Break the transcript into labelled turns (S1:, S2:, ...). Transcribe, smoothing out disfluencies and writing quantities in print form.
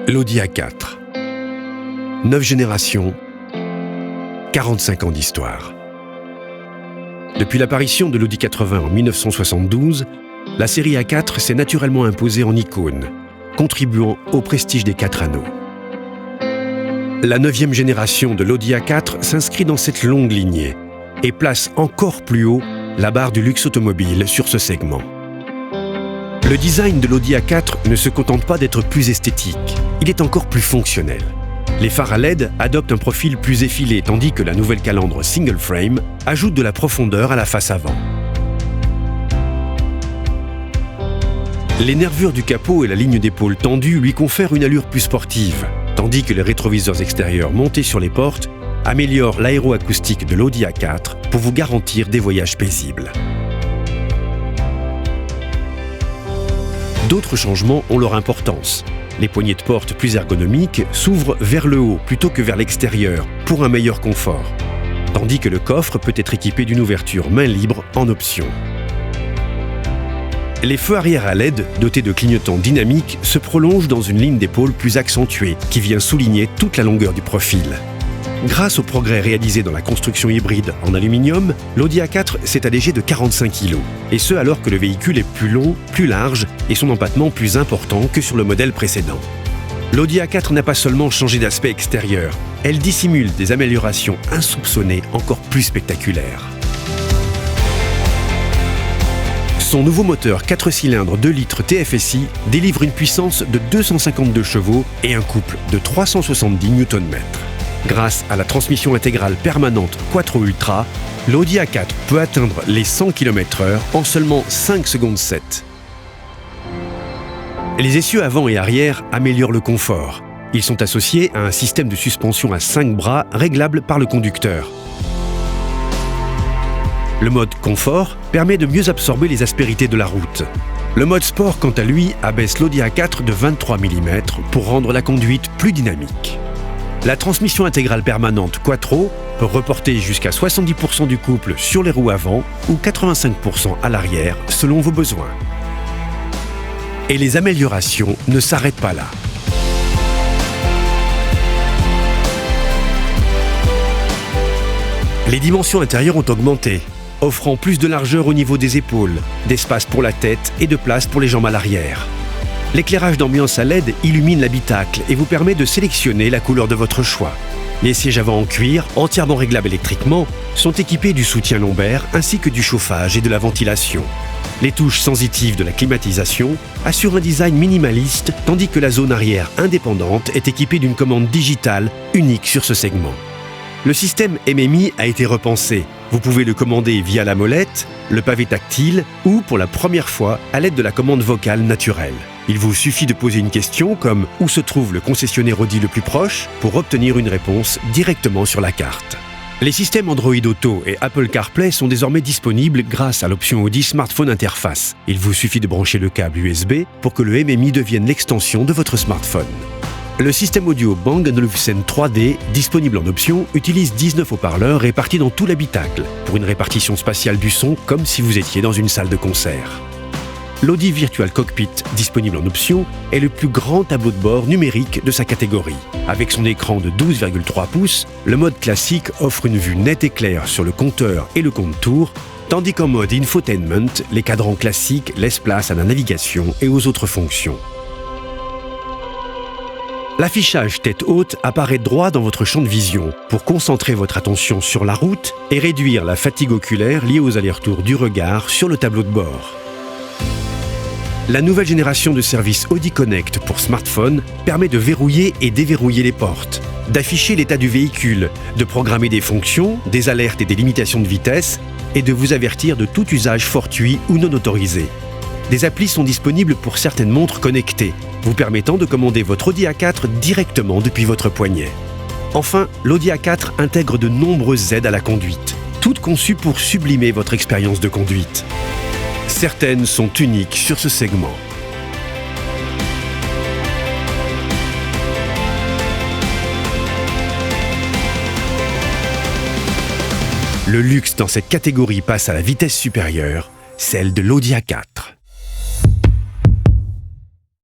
S1: L'Audi A4. 9 générations, 45 ans d'histoire. Depuis l'apparition de l'Audi 80 en 1972, la série A4 s'est naturellement imposée en icône, contribuant au prestige des 4 anneaux. La 9e génération de l'Audi A4 s'inscrit dans cette longue lignée et place encore plus haut la barre du luxe automobile sur ce segment. Le design de l'Audi A4 ne se contente pas d'être plus esthétique, il est encore plus fonctionnel. Les phares à LED adoptent un profil plus effilé, tandis que la nouvelle calandre single frame ajoute de la profondeur à la face avant. Les nervures du capot et la ligne d'épaule tendue lui confèrent une allure plus sportive, tandis que les rétroviseurs extérieurs montés sur les portes améliorent l'aéroacoustique de l'Audi A4 pour vous garantir des voyages paisibles. D'autres changements ont leur importance. Les poignées de porte plus ergonomiques s'ouvrent vers le haut plutôt que vers l'extérieur pour un meilleur confort, tandis que le coffre peut être équipé d'une ouverture main libre en option. Les feux arrière à LED, dotés de clignotants dynamiques, se prolongent dans une ligne d'épaule plus accentuée qui vient souligner toute la longueur du profil. Grâce aux progrès réalisés dans la construction hybride en aluminium, l'Audi A4 s'est allégé de 45 kg, et ce alors que le véhicule est plus long, plus large et son empattement plus important que sur le modèle précédent. L'Audi A4 n'a pas seulement changé d'aspect extérieur, elle dissimule des améliorations insoupçonnées encore plus spectaculaires. Son nouveau moteur 4 cylindres 2 litres TFSI délivre une puissance de 252 chevaux et un couple de 370 Nm. Grâce à la transmission intégrale permanente Quattro Ultra, l'Audi A4 peut atteindre les 100 km/h en seulement 5 secondes 7. Les essieux avant et arrière améliorent le confort. Ils sont associés à un système de suspension à 5 bras réglable par le conducteur. Le mode confort permet de mieux absorber les aspérités de la route. Le mode sport, quant à lui, abaisse l'Audi A4 de 23 mm pour rendre la conduite plus dynamique. La transmission intégrale permanente Quattro peut reporter jusqu'à 70% du couple sur les roues avant ou 85% à l'arrière selon vos besoins. Et les améliorations ne s'arrêtent pas là. Les dimensions intérieures ont augmenté, offrant plus de largeur au niveau des épaules, d'espace pour la tête et de place pour les jambes à l'arrière. L'éclairage d'ambiance à LED illumine l'habitacle et vous permet de sélectionner la couleur de votre choix. Les sièges avant en cuir, entièrement réglables électriquement, sont équipés du soutien lombaire ainsi que du chauffage et de la ventilation. Les touches sensitives de la climatisation assurent un design minimaliste, tandis que la zone arrière indépendante est équipée d'une commande digitale unique sur ce segment. Le système MMI a été repensé. Vous pouvez le commander via la molette, le pavé tactile ou, pour la première fois, à l'aide de la commande vocale naturelle. Il vous suffit de poser une question comme « Où se trouve le concessionnaire Audi le plus proche ?» pour obtenir une réponse directement sur la carte. Les systèmes Android Auto et Apple CarPlay sont désormais disponibles grâce à l'option Audi Smartphone Interface. Il vous suffit de brancher le câble USB pour que le MMI devienne l'extension de votre smartphone. Le système audio Bang & Olufsen 3D, disponible en option, utilise 19 haut-parleurs répartis dans tout l'habitacle, pour une répartition spatiale du son comme si vous étiez dans une salle de concert. L'Audi Virtual Cockpit, disponible en option, est le plus grand tableau de bord numérique de sa catégorie. Avec son écran de 12,3 pouces, le mode classique offre une vue nette et claire sur le compteur et le compte-tours, tandis qu'en mode infotainment, les cadrans classiques laissent place à la navigation et aux autres fonctions. L'affichage tête haute apparaît droit dans votre champ de vision pour concentrer votre attention sur la route et réduire la fatigue oculaire liée aux allers-retours du regard sur le tableau de bord. La nouvelle génération de service Audi Connect pour smartphone permet de verrouiller et déverrouiller les portes, d'afficher l'état du véhicule, de programmer des fonctions, des alertes et des limitations de vitesse et de vous avertir de tout usage fortuit ou non autorisé. Des applis sont disponibles pour certaines montres connectées, vous permettant de commander votre Audi A4 directement depuis votre poignet. Enfin, l'Audi A4 intègre de nombreuses aides à la conduite, toutes conçues pour sublimer votre expérience de conduite. Certaines sont uniques sur ce segment. Le luxe dans cette catégorie passe à la vitesse supérieure, celle de l'Audi A4.